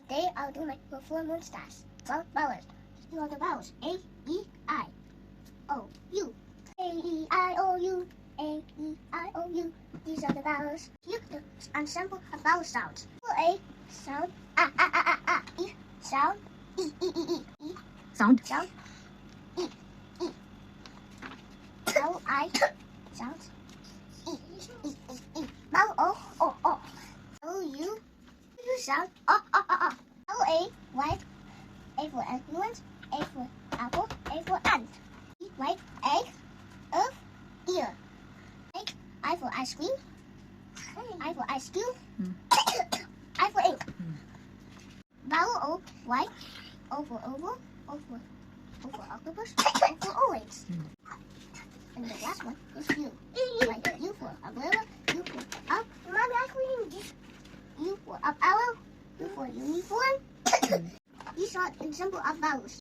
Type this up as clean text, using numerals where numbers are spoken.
Today I'll do my full moon stars. Well, vowels. Here are the vowels. A, E, I, O, U. A, E, I, O, U. A, E, I, O, U. These are the vowels. Here the ensemble of vowel sounds. For A, sound A. E, sound E, E, E, E. E, Sound. sound E, E. Vowel I, sound E, E, E, E. Vowel O, O, O. Vowel U, U sound O, O, O, O. Vowel A, Y. A for influence, A for apple, A for ant. E, white, egg, of, ear. Egg, I for ice cream, I for ice cube, I for ink. Vowel O, white, O for oval, O for octopus, O for orange. And the last one is U. Like U for umbrella, U for up. Mommy, ice cream. U for up arrow, U for uniform. These are ensemble of vowels.